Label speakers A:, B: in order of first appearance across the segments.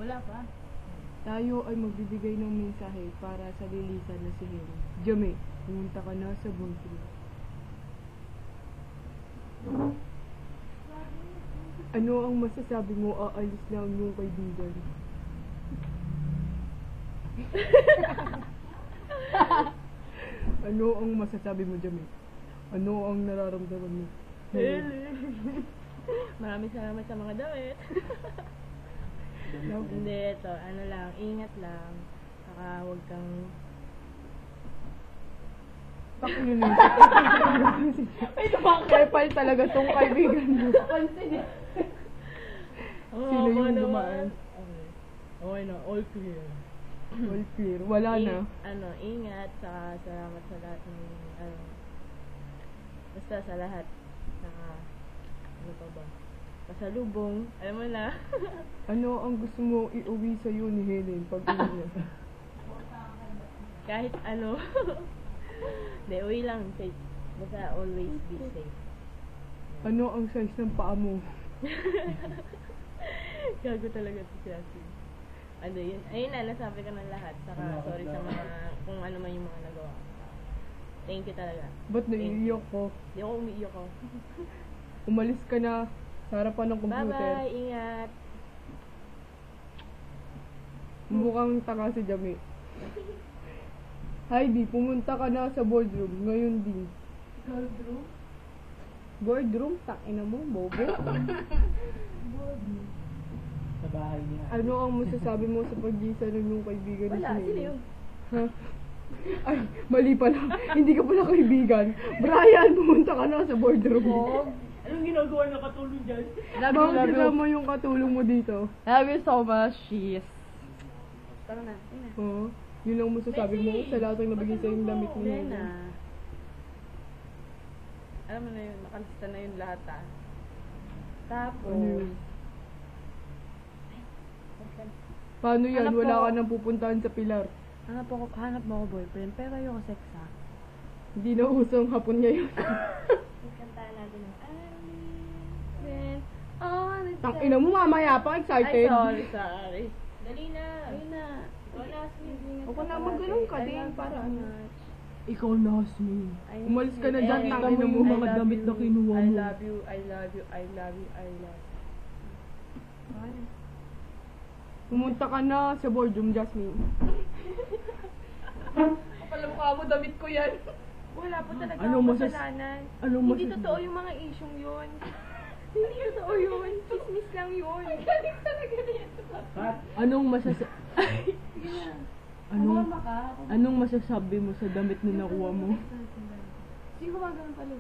A: Wala pa.
B: Tayo ay magbibigay ng mensahe para sa lilisan na si Helen. Jame, pumunta ka na sa boardroom. Ano ang masasabi mo? Aalis na ang iyong kaibigan. Ano ang masasabi mo, Jame? Ano ang nararamdaman mo?
A: Maraming salamat sa mga damit. Hindi, ito, ano lang, ingat lang. Saka huwag kang...
B: Kepal talaga tong kaibigan mo. Sino yung dumaan?
A: Okay na, all clear.
B: All clear. Wala na.
A: Ingat, saka salamat sa lahat ng, basta sa lahat. Saka, ano pa ba? Pasalubong, alam mo na.
B: Ano ang gusto mo iuwi sa'yo ni Helen pag uwi niya?
A: Kahit ano. Hindi, uwi lang, safe. Basta always be safe.
B: Ano ang size ng paa mo?
A: Gago talaga to siya. Ano yun? Ayun na, nasabi ka ng lahat. Saka sorry sa mga, kung ano man yung mga nagawa ko. Thank you talaga.
B: Ba't naiiyak ko?
A: Hindi ako umiiyak ko.
B: Umalis ka na sa harapan ng computer.
A: Bye-bye, ingat.
B: Mukhang tanga si Jame. Heidi, pumunta ka na sa boardroom. Ngayon din.
A: Boardroom?
B: Boardroom? Takina mo, bobo.
A: Boardroom.
C: Sa bahay niya.
B: Ano ang masasabi mo sa pag-isa ng iyong kaibigan ni
A: Wala,
B: Helen?
A: sino yun?
B: Ha? Ay, mali pala. Hindi ka pala kaibigan. Brian, pumunta ka na sa boardroom.
C: Anong ginagawa na katulong dyan?
B: Bakit kasama yung katulong mo dito?
D: Love you so much, she's.
A: Tara na, ina.
B: Oo. Yun ang masasabi mo sa lahat ng nabigay sa yung damit ni
A: Hindi
B: Helen.
A: na. Alam mo na yun, nakalista na yun lahat Tapos,
B: Ano yun? Paano yan?
D: Hanap
B: Wala
D: ko-
B: ka nang pupuntahan sa Pilar.
D: Hanap mo ako boyfriend, pero ayoko sex ha.
B: Hindi na uso ang hapon ngayon.
A: kantahan natin ng When on the
B: Tang ina mo, mamaya pa, excited.
A: Ay, sorry. Dali na. Dali na. Wala, sige.
B: Huwag ka na magganun ka din, para ano. Ikaw na, Hasmi.
A: I
B: Umalis ka na
A: miss you.
B: dyan,
A: Eh,
B: tangin mo
A: I
B: mga
A: love
B: damit
A: you.
B: na kinuha
A: I
B: mo.
A: love you, I love you, I love you, I love you.
B: Pumunta ka na sa boardroom, Jasmine.
D: Kapala mukha mo, damit ko yan.
A: Wala po talaga
B: Anong
A: akong
B: masas-
A: kasalanan.
B: anong
A: Hindi
B: masas-
A: totoo yung mga isyong yun. Hindi totoo yun. Chismis lang yun. Galing talaga na yan.
B: Anong anong masasabi mo sa damit na nakuha mo?
D: Hindi ko magano'n pala.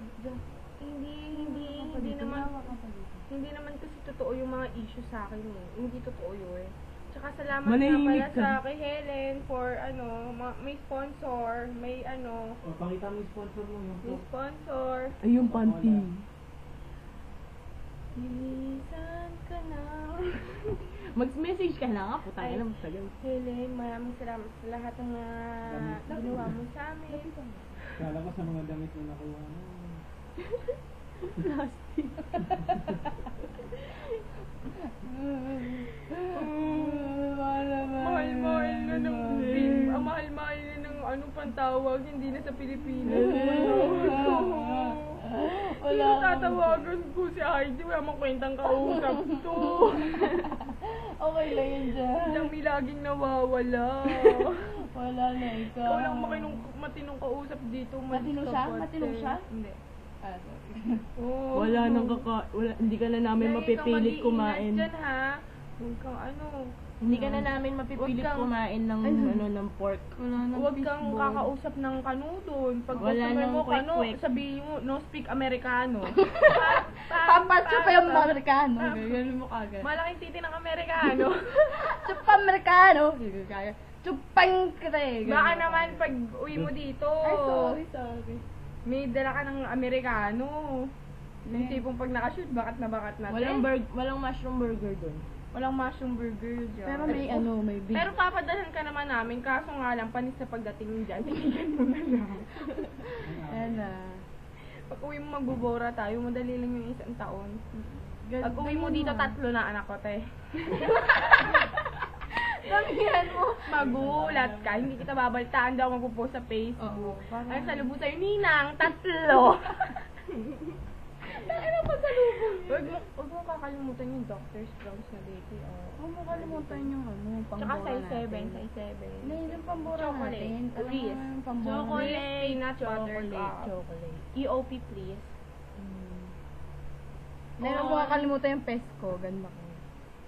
A: Hindi naman kasi totoo yung mga issue sa akin eh. Hindi totoo yun. Tsaka salamat
B: Manahimik
A: nga pala
B: ka.
A: sa kay Helen for may sponsor, may
C: O, pakita mo yung sponsor mo.
A: may sponsor.
B: Ay, yung panty.
A: Lilisan ka na.
D: Mag-message ka na nga, putang
A: Ay.
D: ina mo tagal.
A: Helen, maraming salamat sa lahat ng ginawa mo sa amin.
C: Kala ko sa mga damit mo nakuha mo.
A: Mahal-mahal na ng ang mahal-mahal na ng pantawag, hindi na sa Pilipinas. Sino tatawagan ko si Heidi? Wala mang kwentang kausap to.
D: Okay lang yun dyan.
A: Dami laging nawawala.
D: Wala na ikaw.
A: Ikaw lang matinong kausap dito.
D: Matino siya? Matino siya?
A: Hindi.
D: Ah, sorry.
A: Oh,
B: Hindi ka na namin mapipilit kumain.
A: Dyan, ha? Huwag kang
D: Hindi ka na namin mapipilit
A: Huwag kang-
D: kumain ng ng pork.
A: Huwag kang kakausap ng kanu doon. Pag
D: Wala
A: customer
D: nang
A: mo kanu,
D: kwek-kwek.
A: sabihin mo, no speak Americano.
D: Pampatso pa yung Amerikano. Ganyan mo kagad.
A: Malaking titi ng Amerikano.
D: Chupa Amerikano. Kaya. Chupang kre.
A: Baka naman pag uwi mo dito,
D: Ay, sorry.
A: may dala ka ng Amerikano. Yung tipong pag nakashoot, bakat na.
D: Walang mushroom burger doon.
A: Walang mushroom burger dyan.
D: Pero may may beef.
A: Pero papadalhan ka naman namin, kaso nga lang, panis sa pagdating dyan. Tingnan mo na lang.
D: Ayan na.
A: Pag uwi mo magbubora tayo, madali lang yung isang taon. Pag uwi mo dito, 3 na anak ko, te. magulat ka. Hindi kita babaltaan daw magpo-post sa Facebook.
B: Oo, parang-
A: Ang salubo sa'yo, Ninang, 3. Ano pa salubong? Huwag mo kakalimutan yung Dr. Strong's na baby.
B: Huwag mo kalimutan yung
A: Tsaka
B: pambura
A: size 7,
B: natin.
A: size 7.
B: Hindi, yung pambura
A: Chocolate.
B: natin. Alam mo
A: Reese.
B: yung pambura
A: Chocolate. Peanut butter cup.
C: Chocolate.
A: EOP, please.
B: Hindi, huwag mo kakalimutan yung pesko. Ganda ko.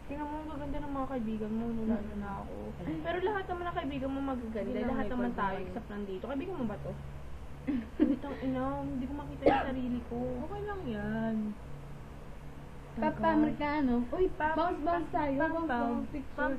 A: Tingnan mo, ang gaganda ng mga kaibigan mo, lalo na ako. Pero lahat naman ng kaibigan mo magaganda.
B: Hindi
A: Lahat
B: lang
A: naman
B: may
A: tayo,
B: pag-
A: except nandito. Kaibigan mo ba to? Itang ina, hindi ko makita yung sarili ko. Okay lang yan.
B: Papa Americano. Uy, bounce tayo. Bounce picture.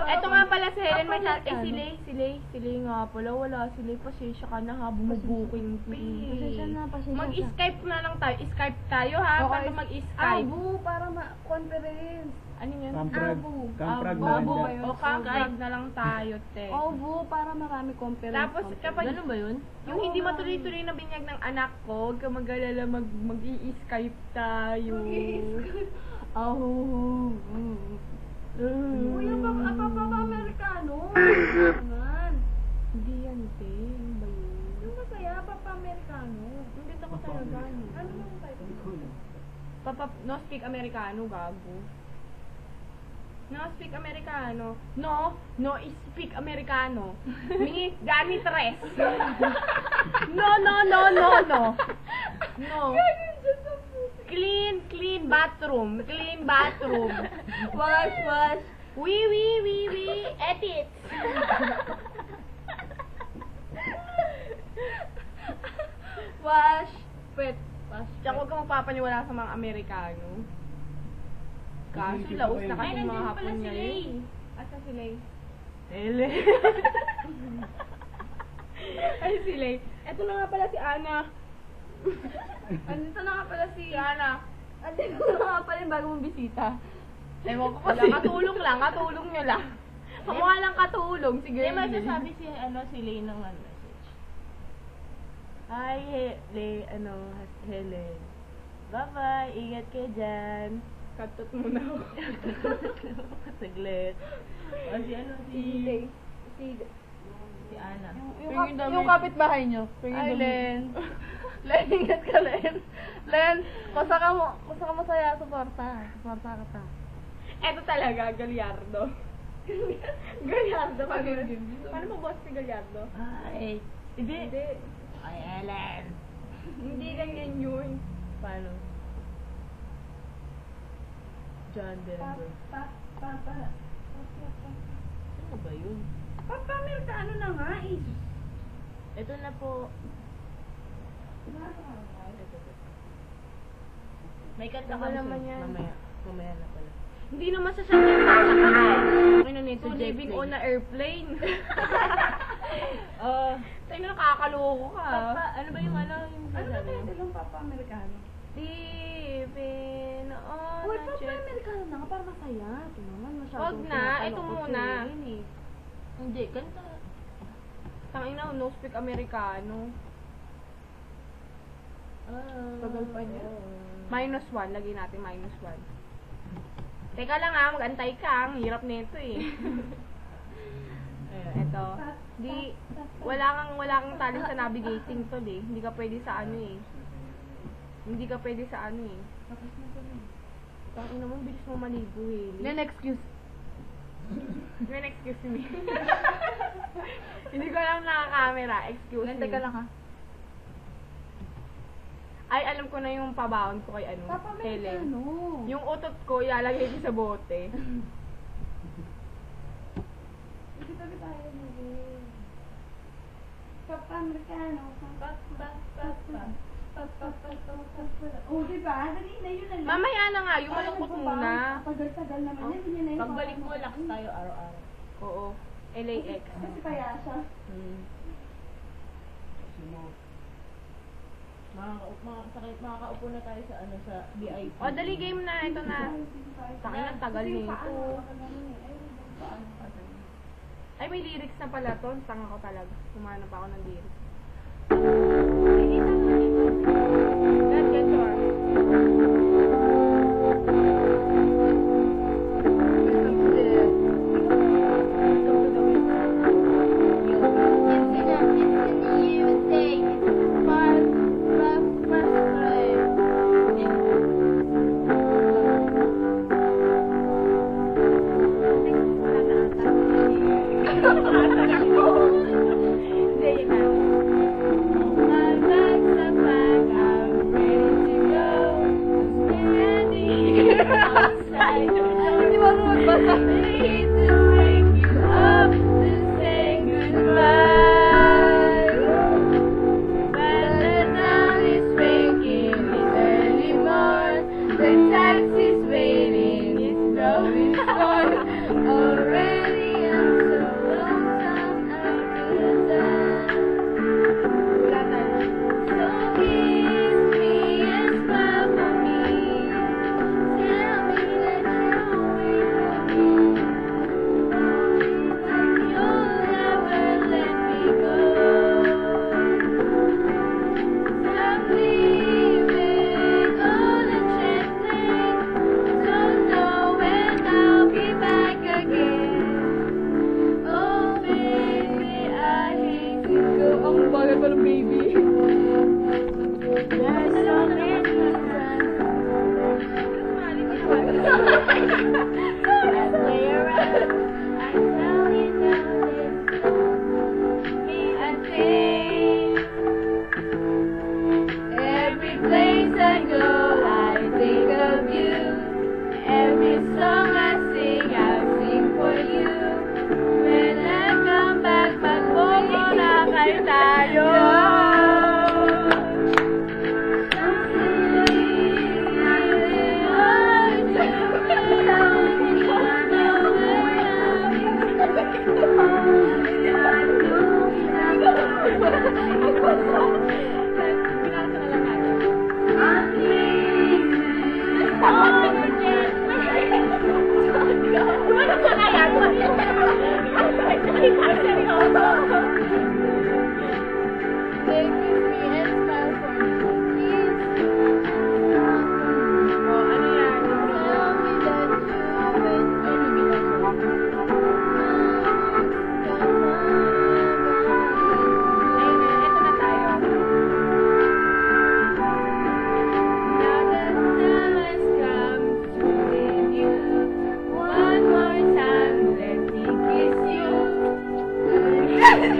A: Eto nga pala si Helen, may
B: Papa
A: sa...
B: Americano.
A: Sili nga pala. Wala sila. Pasensya ka na ha. Bumubuking
B: Pasensya na, pasensya na.
A: Mag-Skype na lang tayo. Skype tayo ha.
B: Okay.
A: Paano mag-Skype?
B: Abo, para ma-conference.
A: Ano yun?
C: Kamprag.
B: Abo.
C: Kamprag na
A: Abo.
C: lang.
A: O kamprag na lang tayo, te.
B: Abo, para marami conference.
A: Tapos kapag...
D: Ganun ba yun?
A: Yung hindi matuloy-tuloy na binyag ng anak ko, huwag ka mag-alala, mag-i-Skype tayo.
B: Kuya, Papa Americano. Naman.
A: Hindi yan, te. Ano ba yun?
B: Ano ba kaya, Papa Americano?
A: Hindi ako talaga.
B: Ano yung title?
A: No speak Americano, gago. No speak Americano. No speak Americano. Mi Gani tres. No. Clean bathroom. Wash. We. Edit.
B: Wash. Pet.
A: Tsaka huwag ka magpapaniwala sa mga Amerikano. Kaso laos na kasi mga hapon niya yun. Asa si Lay? Ele. Ay, si Lay. Eto na nga pala si Ana. Andito na nga pala si Ana. Andito na nga pala yung bagong bisita. Ewan ko kasi. Katulong nyo lang. Kamukha lang katulong. Sige.
D: Hindi, masasabi si Lay ng message. Hi, Helen. Bye-bye. Ingat kayo dyan.
A: Katot mo na ako.
D: Saglit. O, si Ana.
B: Yung kapitbahay nyo.
A: Ay, Len.
B: Len, ingat ka, Len. Len, basta ka masaya, suporta ka ta.
A: Eto talaga, Gallardo. Gallardo. Paano mo boss si Gallardo?
D: Hi. Hindi. Ay, Helen.
A: Hindi ganyan yun.
D: Paano? John Denver. Ano ba yun?
B: Papa Americano na nga, eh.
D: Ito na po. May kanta
A: Ano
D: ka
A: naman yan?
D: Mamaya na pala.
A: Hindi naman sa sasakyan sasakay.
D: Ano nito,
A: So,
D: jet
A: living
D: plane?
A: on a airplane. Tayo na nakakaloko ka.
D: Ano ba yung yung
B: Ano ba
D: sasabi mo?
B: tayo ng Papa Americano?
A: Living on
B: Uy,
A: a
B: Papa
A: jet.
B: Americano na nga, para masaya. Ito naman, masyadong
A: Wag na,
B: tinatanong
A: ito
B: ko
A: muna.
B: si Len, eh.
D: Hindi, kanta.
A: Tangina, no speak Americano.
B: Tagal pa niya.
A: -1, lagay natin -1. Teka lang ha, mag-antay ka. Ang hirap nito eh. Eto. Wala kang talent sa navigating to eh. Hindi ka pwede sa ano eh.
B: Tapos na ko na.
A: Tangina mo, bilis mo maligo eh.
B: Len, excuse.
A: Then excuse me. Hindi ko alam naka-camera. Excuse
B: Len,
A: me.
B: teka lang ha.
A: Ay, alam ko na yung pabaon ko kay
B: Papa
A: Helen.
B: Americano.
A: Yung utot ko, ilalagay ko sa bote.
B: Hindi tabi tayo nila. Papa Americano. Oh, diba? Dali na yun na lang.
A: Mamaya na nga, yung malungkot muna.
B: Tagal-tagal naman yan. Hindi na yun.
D: Pagbalik mo, lakas tayo araw-araw.
A: Oo. LAX.
B: Kasi kaya siya.
D: Makakaupo na tayo sa sa VIP.
A: O, dali game na. Ito na. Takin ang tagal nito. Ay, may lyrics na pala to. Tanga ko talaga. Kumanap ako ng lyrics. Let's get to our...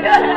A: Ayun.